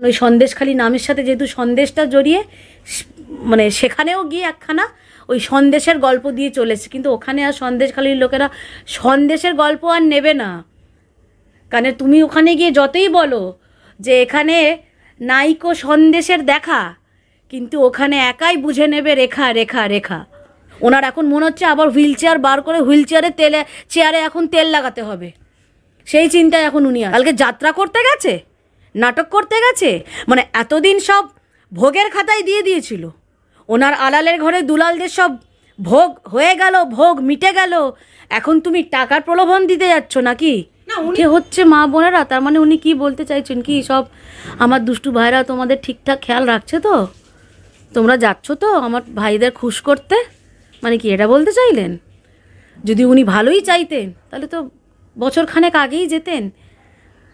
ওই সন্দেশখালি নামের সাথে যেহেতু সন্দেশটা জড়িয়ে, মানে সেখানেও গিয়ে একখানা ওই সন্দেশের গল্প দিয়ে চলেছে, কিন্তু ওখানে আর সন্দেশখালির লোকেরা সন্দেশের গল্প আর নেবে না। কারণ তুমি ওখানে গিয়ে যতই বলো যে এখানে নাইকো সন্দেশের দেখা, কিন্তু ওখানে একাই বুঝে নেবে রেখা রেখা রেখা। ওনার এখন মনে হচ্ছে আবার হুইল চেয়ার বার করে হুইল চেয়ারে এখন তেল লাগাতে হবে, সেই চিন্তায় এখন উনি কালকে যাত্রা করতে গেছে, নাটক করতে গেছে, মানে এতদিন সব ভোগের খাতায় দিয়ে দিয়েছিল। ওনার আলালের ঘরে দুলালদের সব ভোগ হয়ে গেল, ভোগ মিটে গেল, এখন তুমি টাকার প্রলোভন দিতে যাচ্ছ নাকি? না উঠে হচ্ছে মা বোনেরা, তার মানে উনি কি বলতে চাইছেন কি, সব আমার দুষ্টু ভাইরা তোমাদের ঠিকঠাক খেয়াল রাখছে তো, তোমরা যাচ্ছ তো আমার ভাইদের খুশ করতে, মানে কি এটা বলতে চাইলেন? যদি উনি ভালোই চাইতেন তাহলে তো বছরখানেক আগেই যেতেন,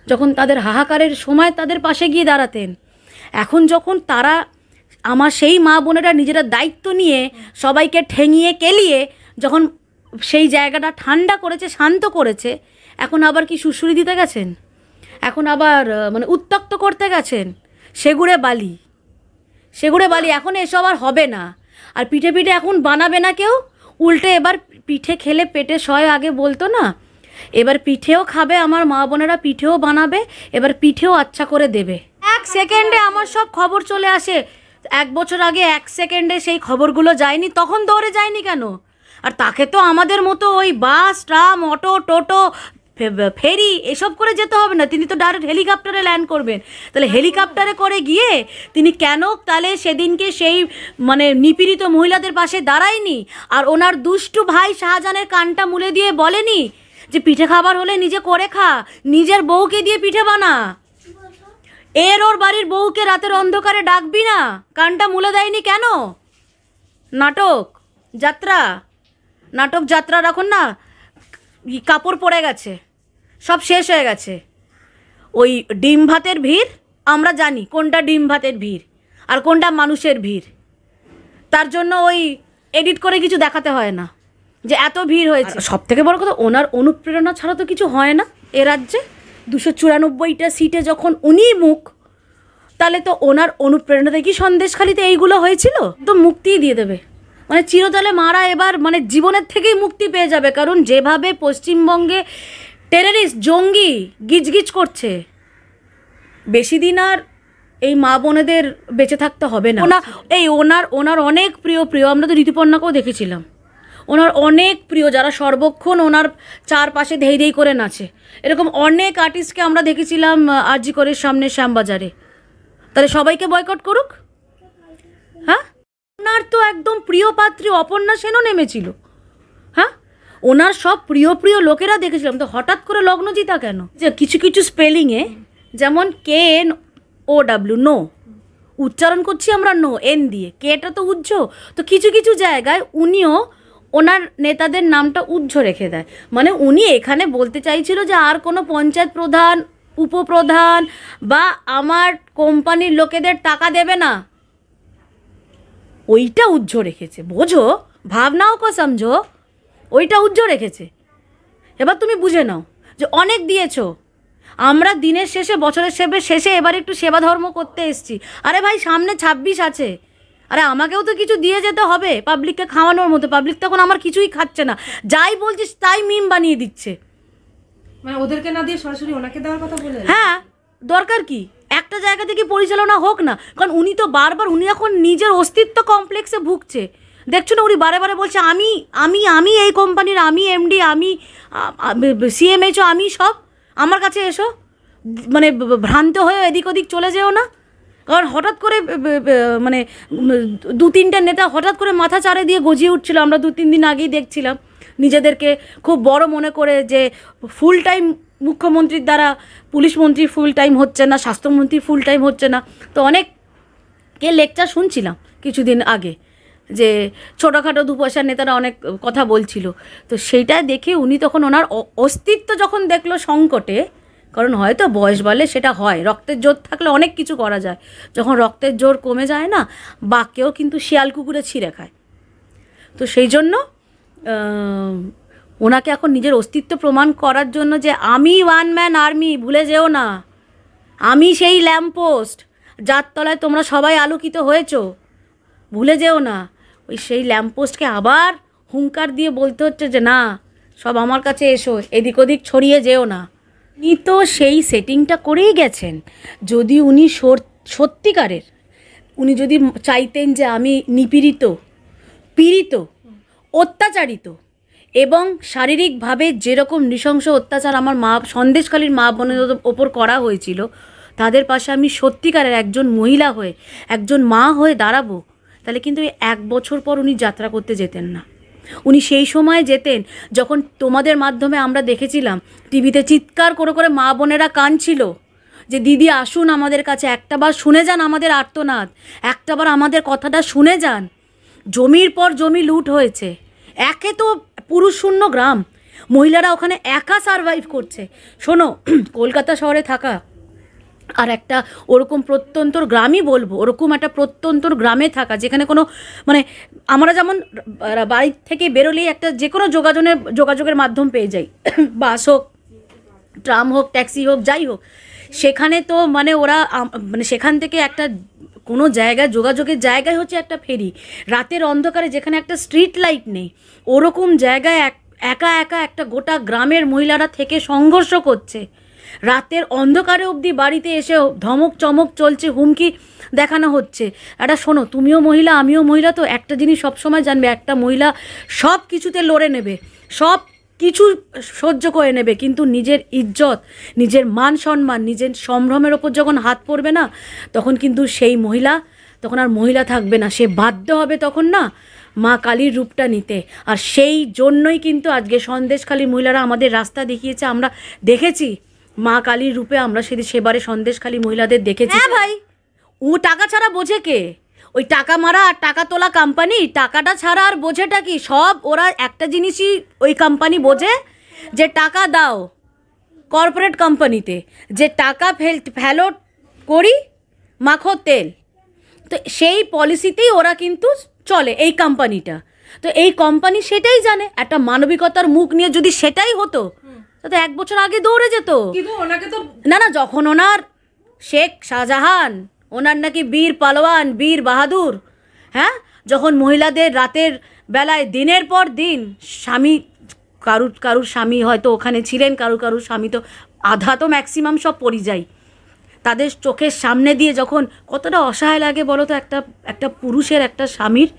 যখন তাদের হাহাকারের সময় তাদের পাশে গিয়ে দাঁড়াতেন। এখন যখন তারা আমার সেই মা বোনেরা নিজেরা দায়িত্ব নিয়ে সবাইকে ঠেঙিয়ে কেলিয়ে যখন সেই জায়গাটা ঠান্ডা করেছে, শান্ত করেছে, এখন আবার কি সুড়সুড়ি দিতে গেছেন? এখন আবার মানে উত্তক্ত করতে গেছেন? সেগুড়ে বালি, সেগুড়ে বালি, এখন এসব আর হবে না। আর পিঠে পিঠে এখন বানাবে না কেউ, উল্টে এবার পিঠে খেলে পেটে সয় আগে বলতো না, এবার পিঠেও খাবে আমার মা বোনেরা, পিঠেও বানাবে, এবার পিঠেও আচ্ছা করে দেবে। 1 সেকেন্ডে আমার সব খবর চলে আসে। 1 বছর আগে 1 সেকেন্ডে সেই খবরগুলো যায়নি, তখন দৌড়ে যায়নি কেন? আর তাকে তো আমাদের মতো ওই বাস, ট্রাম, অটো, টোটো, ফেরি এসব করে যেতে হবে না, তিনি তো ডাইরেক্ট হেলিকপ্টারে ল্যান্ড করবেন। তাহলে হেলিকপ্টারে করে গিয়ে তিনি কেন তাহলে সেদিনকে সেই মানে নিপীড়িত মহিলাদের পাশে দাঁড়ায়নি? আর ওনার দুষ্টু ভাই শাহজাহানের কানটা মুলে দিয়ে বলেনি যে পিঠে খাবার হলে নিজে করে খা, নিজের বউকে দিয়ে পিঠে বানা, ওর বাড়ির বউকে রাতের অন্ধকারে ডাকবি না? কানটা মুলে দেয়নি কেন? নাটক যাত্রা রাখুন না, কাপড় পড়ে গেছে, সব শেষ হয়ে গেছে। ওই ডিম ভাতের ভিড় আমরা জানি কোনটা ডিম ভাতের ভিড় আর কোনটা মানুষের ভিড়, তার জন্য ওই এডিট করে কিছু দেখাতে হয় না যে এত ভিড় হয়েছে। সব থেকে বড় কথা, ওনার অনুপ্রেরণা ছাড়া তো কিছু হয় না এ রাজ্যে। 294টা সিটে যখন উনি মুখ, তাহলে তো ওনার অনুপ্রেরণাতে কি সন্দেশখালিতে এইগুলো হয়েছিল? তো মুক্তিই দিয়ে দেবে, মানে চিরতলে মারা এবার মানে জীবনের থেকেই মুক্তি পেয়ে যাবে। কারণ যেভাবে পশ্চিমবঙ্গে টেররিস্ট জঙ্গি গিজগিজ করছে, বেশি দিন আর এই মা বোনেদের বেঁচে থাকতে হবে না। ওনার অনেক প্রিয়, আমরা তো ঋতুপর্ণাকেও দেখেছিলাম, ওনার অনেক প্রিয় যারা সর্বক্ষণ ওনার চারপাশে ধেই ধেই করে নাচে, এরকম অনেক আর্টিস্টকে আমরা দেখেছিলাম আরজি করের সামনে শ্যামবাজারে। তাহলে সবাইকে বয়কট করুক? হ্যাঁ, ওনার তো একদম প্রিয় পাত্রী অপর্ণা সেনও নেমেছিল। হ্যাঁ, ওনার সব প্রিয় লোকেরা দেখেছিলাম, তো হঠাৎ করে লগ্নজিতা কেন? যে কিছু কিছু স্পেলিংয়ে যেমন KNOW নো উচ্চারণ করছি আমরা, নো এন দিয়ে, কেটা তো উজ্জ, তো কিছু কিছু জায়গায় উনিও ওনার নেতাদের নামটা উজ্জ রেখে দেয়। মানে উনি এখানে বলতে চাইছিল যে আর কোনো পঞ্চায়েত প্রধান, উপপ্রধান বা আমার কোম্পানির লোকেদের টাকা দেবে না, ওইটা উজ্জ রেখেছে। বোঝো, ভাবনাও কো সমঝো, ওইটা উজ্জ রেখেছে। এবার তুমি বুঝে নাও যে অনেক দিয়েছো, আমরা দিনের শেষে, বছরের শেষে এবার একটু সেবা ধর্ম করতে এসছি। আরে ভাই, সামনে 26 আছে, আরে আমাকেও তো কিছু দিয়ে যেতে হবে পাবলিককে খাওয়ানোর মতো। পাবলিক তখন আমার কিছুই খাচ্ছে না, যাই বলছিস তাই মিম বানিয়ে দিচ্ছে। মানে ওদেরকে না দিয়ে সরাসরি ওনাকে দেওয়ার কথা বলে? হ্যাঁ, দরকার কি একটা জায়গা থেকে পরিচালনা হোক না? কারণ উনি তো বারবার, উনি এখন নিজের অস্তিত্ব কমপ্লেক্সে ভুগছে, দেখছো না? উনি বারে বারে বলছে আমি আমি আমি এই কোম্পানির, আমি এমডি, আমি CMHO, আমি সব, আমার কাছে এসো। মানে ভ্রান্ত হয়ে এদিক ওদিক চলে যেও না। কারণ হঠাৎ করে মানে 2-3টে নেতা হঠাৎ করে মাথা চাড়ে দিয়ে গজিয়ে উঠছিল, আমরা 2-3 দিন আগেই দেখছিলাম, নিজেদেরকে খুব বড় মনে করে যে ফুল টাইম মুখ্যমন্ত্রীর দ্বারা পুলিশ মন্ত্রী ফুল টাইম হচ্ছে না, স্বাস্থ্যমন্ত্রী ফুল টাইম হচ্ছে না। তো অনেককে লেকচার শুনছিলাম কিছুদিন আগে যে ছোটোখাটো 2 পয়সার নেতারা অনেক কথা বলছিল। তো সেইটা দেখে উনি তখন ওনার অস্তিত্ব যখন দেখলো সংকটে, কারণ হয়তো বয়স বলে সেটা হয়, রক্তের জোর থাকলে অনেক কিছু করা যায়, যখন রক্তের জোর কমে যায় না, বাকেও কিন্তু শিয়াল কুকুরে ছিঁড়ে খায়। তো সেই জন্য ওনাকে এখন নিজের অস্তিত্ব প্রমাণ করার জন্য যে আমি ওয়ান ম্যান আর্মি, ভুলে যেও না, আমি সেই ল্যাম্পপোস্ট, যার তলায় তোমরা সবাই আলোকিত হয়েছো, ভুলে যেও না। ওই সেই ল্যাম্পপোস্টকে আবার হুঙ্কার দিয়ে বলতে হচ্ছে যে না, সব আমার কাছে এসো, এদিক ওদিক ছড়িয়ে যেও না। উনি তো সেই সেটিংটা করেই গেছেন। যদি উনি সত্যিকারের, উনি যদি চাইতেন যে আমি নিপীড়িত, পীড়িত, অত্যাচারিত এবং শারীরিকভাবে যেরকম নৃশংস অত্যাচার আমার মা সন্দেশখালীর মা বোনের ওপর করা হয়েছিল, তাদের পাশে আমি সত্যিকারের একজন মহিলা হয়ে, একজন মা হয়ে দাঁড়াবো, তাহলে কিন্তু 1 বছর পর উনি যাত্রা করতে যেতেন না। উনি সেই সময় যেতেন যখন তোমাদের মাধ্যমে আমরা দেখেছিলাম টিভিতে চিৎকার করে করে মা বোনেরা কাঁদছিল যে দিদি আসুন আমাদের কাছে, একটাবার শুনে যান আমাদের আর্তনাদ, একটাবার আমাদের কথাটা শুনে যান। জমির পর জমি লুট হয়েছে, একে তো পুরুষ শূন্য গ্রাম, মহিলারা ওখানে একা সারভাইভ করছে। শোনো, কলকাতা শহরে থাকা আর একটা ওরকম প্রত্যন্তর গ্রামই বলবো, ওরকম একটা প্রত্যন্তর গ্রামে থাকা যেখানে কোনো মানে আমরা যেমন বাড়ি থেকে বেরোলেই একটা যে কোনো যোগাযোগের মাধ্যম পেয়ে যাই, বাস হোক, ট্রাম হোক, ট্যাক্সি হোক, যাই হোক, সেখানে তো মানে ওরা মানে সেখান থেকে একটা কোনো জায়গায় যোগাযোগের জায়গায় হচ্ছে একটা ফেরি, রাতের অন্ধকারে যেখানে একটা স্ট্রিট লাইট নেই, ওরকম জায়গায় একা একা একটা গোটা গ্রামের মহিলারা থেকে সংঘর্ষ করছে। রাতের অন্ধকারে অবধি বাড়িতে এসে ধমক চমক চলছে, হুমকি দেখানো হচ্ছে। এটা শোনো, তুমিও মহিলা আমিও মহিলা, তো একটা জিনিস সবসময় জানবে, একটা মহিলা সব কিছুতে লড়ে নেবে, সব কিছু সহ্য করে নেবে, কিন্তু নিজের ইজ্জত, নিজের মান সম্মান, নিজের সম্ভ্রমের ওপর যখন হাত পড়বে না, তখন কিন্তু সেই মহিলা তখন আর মহিলা থাকবে না, সে বাধ্য হবে তখন না মা কালীর রূপটা নিতে। আর সেই জন্যই কিন্তু আজকে সন্দেশখালী মহিলারা আমাদের রাস্তা দেখিয়েছে, আমরা দেখেছি মা কালীর রূপে, আমরা সেবারে সন্দেশখালী মহিলাদের দেখেছি। হ্যাঁ ভাই, ও টাকা ছাড়া বোঝে কে? ওই টাকা মারা আর টাকা তোলা কোম্পানি, টাকাটা ছাড়া আর বোঝেটা কি? সব ওরা একটা জিনিসই ওই কোম্পানি বোঝে, যে টাকা দাও কর্পোরেট কোম্পানিতে, যে টাকা ফেলো করি মাখো তেল, তো সেই পলিসিতেই ওরা কিন্তু চলে এই কোম্পানিটা। তো এই কোম্পানি সেটাই জানে, একটা মানবিকতার মুখ নিয়ে যদি সেটাই হতো তো 1 বছর আগে দৌড়ে যেত। কিন্তু ওনাকে তো না, যখন ওনার শেখ শাহজাহান, ওনার নাকি বীর পালোয়ান, বীর বাহাদুর, হ্যাঁ, যখন মহিলাদের রাতের বেলায় দিনের পর দিন স্বামী, কারুর স্বামী হয়তো ওখানে ছিলেন, কারুর স্বামী তো আধা তো ম্যাক্সিমাম সব পরিযায়ী, তাদের চোখের সামনে দিয়ে যখন কতটা অসহায় লাগে বলো তো একটা পুরুষের, একটা স্বামীর,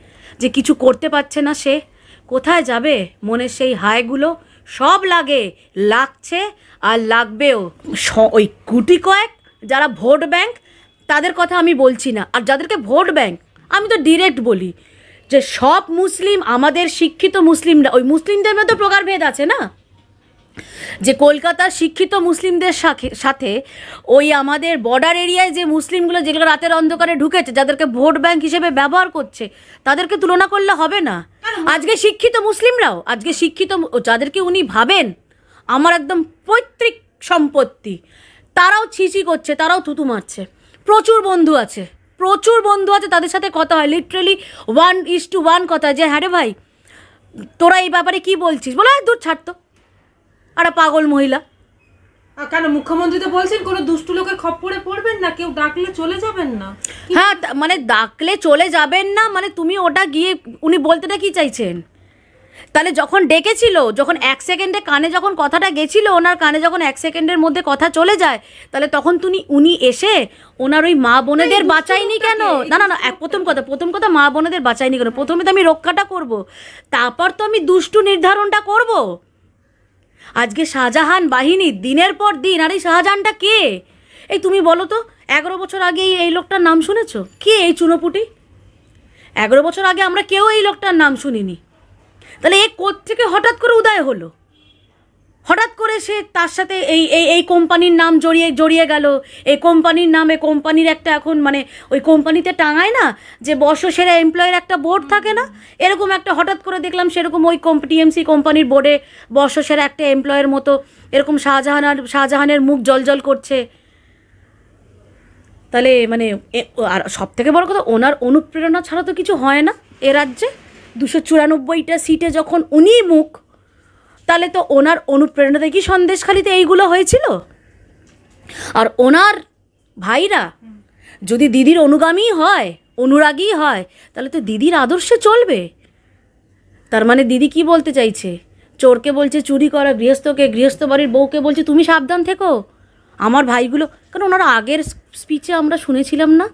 যে কিছু করতে পারছে না, সে কোথায় যাবে? মনের সেই হায়গুলো সব লাগছে আর লাগবেও। ওই গুটি কয়েক যারা ভোট ব্যাংক, তাদের কথা আমি বলছি না, আর যাদেরকে ভোট ব্যাংক আমি তো ডিরেক্ট বলি যে সব মুসলিম, আমাদের শিক্ষিত মুসলিমরা, ওই মুসলিমদের মধ্যে প্রকারভেদ আছে না, যে কলকাতার শিক্ষিত মুসলিমদের সাথে ওই আমাদের বর্ডার এরিয়ায় যে মুসলিমগুলো যেগুলো রাতের অন্ধকারে ঢুকেছে, যাদেরকে ভোট ব্যাংক হিসেবে ব্যবহার করছে, তাদেরকে তুলনা করলে হবে না। আজকে শিক্ষিত মুসলিমরাও, আজকে শিক্ষিত যাদেরকে উনি ভাবেন আমার একদম পৈতৃক সম্পত্তি, তারাও ছিছি করছে, তারাও থুতু মারছে। প্রচুর বন্ধু আছে তাদের সাথে কথা হয়, লিটারেলি 1:1 কথা, যে হ্যাঁ রে ভাই তোরা এই ব্যাপারে কি বলছিস, বলে দূর ছাড়তো, আর পাগল মহিলা। কেন মুখ্যমন্ত্রী তো বলছেন কোনো দুষ্টু লোকের খপ্পরে পড়বেন না, কেউ ডাকলে চলে যাবেন না। হ্যাঁ, মানে ডাকলে চলে যাবেন না মানে তুমি ওটা গিয়ে, উনি বলতেটা কি চাইছেন? তাহলে যখন ডেকেছিল, যখন 1 সেকেন্ডে কানে যখন কথাটা গেছিল ওনার কানে, যখন 1 সেকেন্ডের মধ্যে কথা চলে যায়, তাহলে তখন উনি এসে ওনার ওই মা বোনেদের বাঁচায়নি কেন? না, প্রথম কথা মা বোনেদের বাঁচায়নি কেন? প্রথমে তো আমি রক্ষাটা করব, তারপর তো আমি দুষ্টু নির্ধারণটা করব। আজকে শাহজাহান বাহিনী দিনের পর দিন, আর এই শাহজাহানটা কে? এই তুমি বলো তো, 11 বছর আগে এই লোকটার নাম শুনেছো? কে এই চুনোপুটি? 11 বছর আগে আমরা কেউ এই লোকটার নাম শুনিনি। তাহলে এ কোত্থেকে হঠাৎ করে উদয় হলো? হঠাৎ করে সে তার সাথে এই কোম্পানির নাম জড়িয়ে গেল। এই কোম্পানির নামে, কোম্পানির একটা এখন মানে ওই কোম্পানিতে টাঙায় না যে বর্ষসেরা এমপ্লয়ের একটা বোর্ড থাকে না, এরকম একটা হঠাৎ করে দেখলাম সেরকম ওই টিএমসি কোম্পানির বোর্ডে বর্ষসেরা একটা এমপ্লয়ের মতো এরকম শাহজাহানের মুখ জলজল করছে। তাহলে মানে আর সব থেকে বড় কথা, ওনার অনুপ্রেরণা ছাড়া তো কিছু হয় না এ রাজ্যে। 294টা সিটে যখন উনি মুখ, তাহলে তো ওনার অনুপ্রেরণাতে কি সন্দেশখালিতে এইগুলো হয়েছিল? আর ওনার ভাইরা যদি দিদির অনুগামী হয়, অনুরাগী হয়, তাহলে তো দিদির আদর্শে চলবে। তার মানে দিদি কি বলতে চাইছে? চোরকে বলছে চুরি করা, গৃহস্থ বাড়ির বউকে বলছে তুমি সাবধান থেকো। আমার ভাইগুলো, কারণ ওনার আগের স্পিচে আমরা শুনেছিলাম না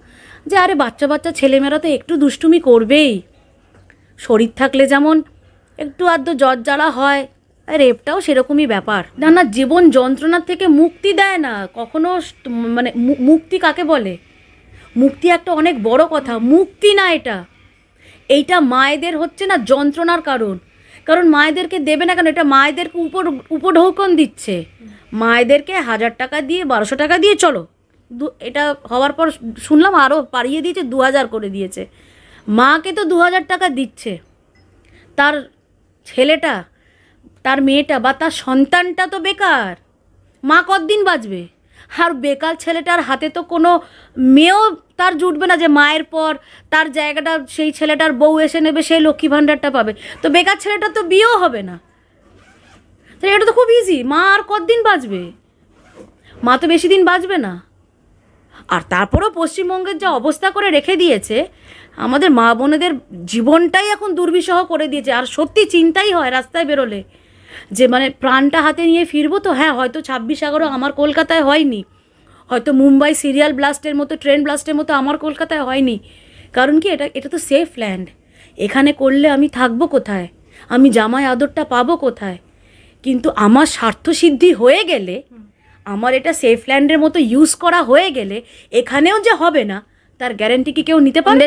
যে আরে বাচ্চা বাচ্চা ছেলেমেয়েরা তো একটু দুষ্টুমি করবেই, শরীর থাকলে যেমন একটু আধটু জ্বর জ্বালা হয়, রেপটাও সেরকমই ব্যাপার। না না, জীবন যন্ত্রণার থেকে মুক্তি দেয় না কখনো। মানে মুক্তি কাকে বলে? মুক্তি একটা অনেক বড় কথা, মুক্তি না এটা। এইটা মায়েদের হচ্ছে না যন্ত্রণার কারণ। কারণ মায়েদেরকে দেবে না কেন? এটা মায়েদেরকে উপঢৌকন দিচ্ছে। মায়েদেরকে 1000 টাকা দিয়ে, 1200 টাকা দিয়ে চলো, এটা হওয়ার পর শুনলাম আরও বাড়িয়ে দিয়েছে, 2000 করে দিয়েছে। মাকে তো 2000 টাকা দিচ্ছে, তার ছেলেটা, তার মেয়েটা বা তার সন্তানটা তো বেকার। মা কতদিন বাঁচবে? আর বেকার ছেলেটার হাতে তো কোনো মেয়েও তার জুটবে না যে মায়ের পর তার জায়গাটা সেই ছেলেটার বউ এসে নেবে, সেই লক্ষ্মী ভাণ্ডারটা পাবে। তো বেকার ছেলেটার তো বিয়েও হবে না। তো এটা তো খুব ইজি। মা আর কতদিন বাঁচবে? মা তো বেশি দিন বাঁচবে না। আর তারপরেও পশ্চিমবঙ্গের যা অবস্থা করে রেখে দিয়েছে, আমাদের মা বোনেদের জীবনটাই এখন দুর্বিষহ করে দিয়েছে। আর সত্যি চিন্তাই হয় রাস্তায় বেরোলে যে মানে প্রাণটা হাতে নিয়ে ফিরবো তো। হ্যাঁ, হয়তো 26/11 আমার কলকাতায় হয়নি, হয়তো মুম্বাই সিরিয়াল ব্লাস্টের মতো, ট্রেন ব্লাস্টের মতো আমার কলকাতায় হয়নি। কারণ কি, এটা তো সেফ ল্যান্ড। এখানে করলে আমি থাকবো কোথায়? আমি জামাই আদরটা পাবো কোথায়? কিন্তু আমার স্বার্থসিদ্ধি হয়ে গেলে, আমার এটা সেফ ল্যান্ডের মতো ইউজ করা হয়ে গেলে এখানেও যে হবে না তার গ্যারেন্টি কি কেউ নিতে পারে?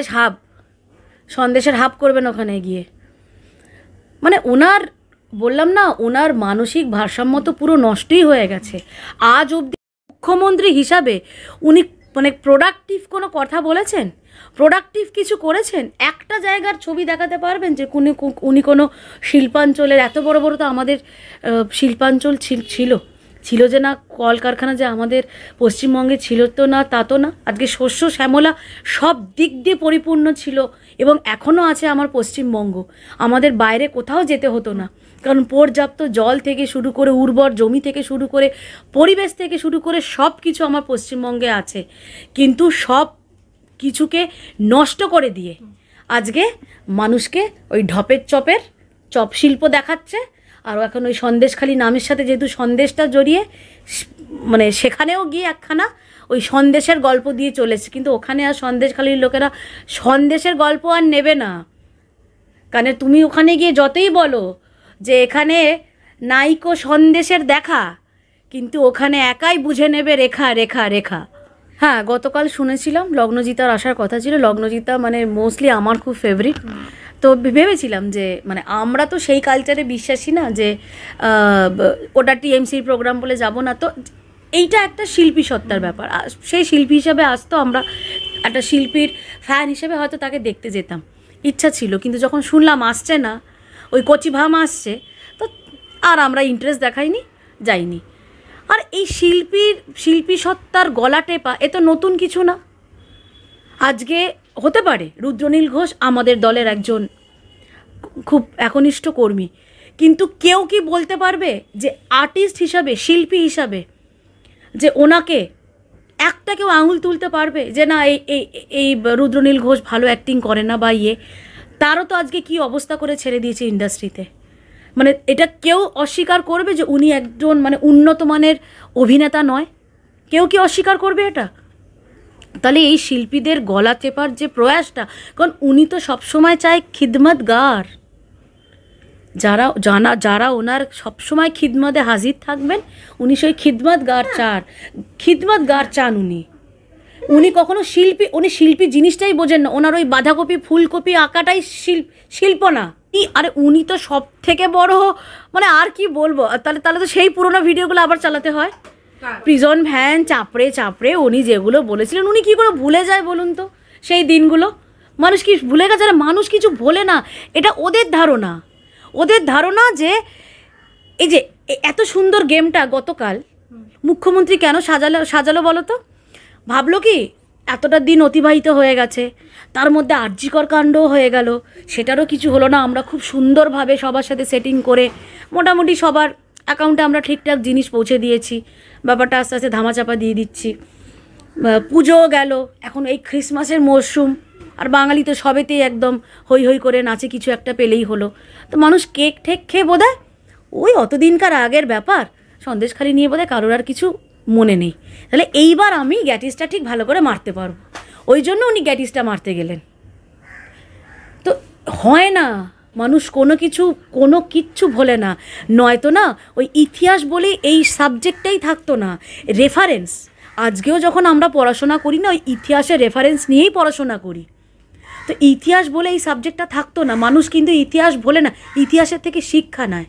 সন্দেশের হাব করবেন ওখানে গিয়ে। মানে ওনার, বললাম না, ওনার মানসিক ভারসাম্য তো পুরো নষ্টই হয়ে গেছে। আজ অবধি মুখ্যমন্ত্রী হিসাবে উনি মানে প্রোডাক্টিভ কোনো কথা বলেছেন? প্রোডাক্টিভ কিছু করেছেন? একটা জায়গার ছবি দেখাতে পারবেন যে উনি কোনো শিল্পাঞ্চলের, এত বড় বড় তো আমাদের শিল্পাঞ্চল ছিল যে না, কলকারখানা যে আমাদের পশ্চিমবঙ্গে ছিল তো না, তা তো না। আজকে শস্য শ্যামলা সব দিক দিয়ে পরিপূর্ণ ছিল এবং এখনও আছে আমার পশ্চিমবঙ্গ। আমাদের বাইরে কোথাও যেতে হতো না, কারণ পর্যাপ্ত জল থেকে শুরু করে, উর্বর জমি থেকে শুরু করে, পরিবেশ থেকে শুরু করে সব কিছু আমার পশ্চিমবঙ্গে আছে। কিন্তু সব কিছুকে নষ্ট করে দিয়ে আজকে মানুষকে ওই ঢপের চপ শিল্প দেখাচ্ছে। আর এখন ওই সন্দেশখালি নামের সাথে যেহেতু সন্দেশটা জড়িয়ে, মানে সেখানেও গিয়ে একখানা ওই সন্দেশের গল্প দিয়ে চলেছে। কিন্তু ওখানে আর সন্দেশখালির লোকেরা সন্দেশের গল্প আর নেবে না। কারণ তুমি ওখানে গিয়ে যতই বলো যে এখানে নাইকো সন্দেশের দেখা, কিন্তু ওখানে একাই বুঝে নেবে রেখা রেখা রেখা। হ্যাঁ, গতকাল শুনেছিলাম লগ্নজিতার আসার কথা ছিল। লগ্নজিতা মানে মোস্টলি আমার খুব ফেভারিট। তো ভেবেছিলাম যে মানে আমরা তো সেই কালচারে বিশ্বাসী না যে ওটা টিএমসির প্রোগ্রাম বলে যাব না। তো এইটা একটা শিল্পী সত্তার ব্যাপার, সেই শিল্পী হিসাবে আসতো, আমরা একটা শিল্পীর ফ্যান হিসেবে হয়তো তাকে দেখতে যেতাম, ইচ্ছা ছিল। কিন্তু যখন শুনলাম আসছে না, ওই কচি ভাম আসছে, তো আর আমরা ইন্টারেস্ট দেখাইনি, যাইনি। আর এই শিল্পী সত্তার গলা টেপা এ তো নতুন কিছু না। আজকে হতে পারে রুদ্রনীল ঘোষ আমাদের দলের একজন খুব একনিষ্ঠ কর্মী, কিন্তু কেউ কি বলতে পারবে যে আর্টিস্ট হিসাবে, শিল্পী হিসাবে যে ওনাকে একটা কেউ আঙুল তুলতে পারবে যে না এই রুদ্রনীল ঘোষ ভালো অ্যাক্টিং করে না বা তারও তো আজকে কি অবস্থা করে ছেড়ে দিয়েছে ইন্ডাস্ট্রিতে। মানে এটা কেউ অস্বীকার করবে যে উনি একজন মানে উন্নত মানের অভিনেতা নয়? কেউ কি অস্বীকার করবে এটা? তাহলে এই শিল্পীদের গলা চেপার যে প্রয়াসটা, কারণ উনি তো সবসময় চায় খিদমতগার, যারা ওনার সবসময় খিদমতে হাজির থাকবেন, উনি সেই খিদমতগার চান উনি কখনো উনি শিল্পী জিনিসটাই বোঝেন না। ওনার ওই বাঁধাকপি ফুলকপি আঁকাটাই শিল্প না। আরে উনি তো সব থেকে বড়, মানে আর কি বলবো, তাহলে তো সেই পুরোনো ভিডিওগুলো আবার চালাতে হয়। প্রিজন ভ্যান চাপড়ে উনি যেগুলো বলেছিলেন, উনি কি করে ভুলে যায় বলুন তো সেই দিনগুলো? মানুষ কি ভুলে গেছে? মানুষ কিছু ভোলে না, এটা ওদের ধারণা যে এই যে এত সুন্দর গেমটা গতকাল মুখ্যমন্ত্রী কেন সাজালো বলো তো? ভাবলো কি এতটা দিন অতিবাহিত হয়ে গেছে, তার মধ্যে আর্যিকর কাণ্ডও হয়ে গেল, সেটারও কিছু হলো না, আমরা খুব সুন্দরভাবে সবার সাথে সেটিং করে মোটামুটি সবার অ্যাকাউন্টে আমরা ঠিকঠাক জিনিস পৌঁছে দিয়েছি, ব্যাপারটা আস্তে আস্তে ধামাচাপা দিয়ে দিচ্ছি। পুজো গেল, এখন এই ক্রিসমাসের মরশুম, আর বাঙালি তো সবেতেই একদম হই হই করে নাচে, কিছু একটা পেলেই হলো। তো মানুষ কেক ঠেক খেয়ে বোধহয় ওই অতদিনকার আগের ব্যাপার, সন্দেশখালি নিয়ে বোধহয় কারোর আর কিছু মনে নেই। তাহলে এইবার আমি গ্যাটিসটা ঠিক ভালো করে মারতে পারবো, ওই জন্য উনি গ্যাটিসটা মারতে গেলেন। তো হয় না, মানুষ কোনো কিচ্ছু ভোলে না, নয়তো না ওই ইতিহাস বলে এই সাবজেক্টটাই থাকতো না, রেফারেন্স। আজকেও যখন আমরা পড়াশোনা করি না, ওই ইতিহাসের রেফারেন্স নিয়েই পড়াশোনা করি। তো ইতিহাস বলে এই সাবজেক্টটা থাকতো না, মানুষ কিন্তু ইতিহাস ভোলে না, ইতিহাসের থেকে শিক্ষা নেয়।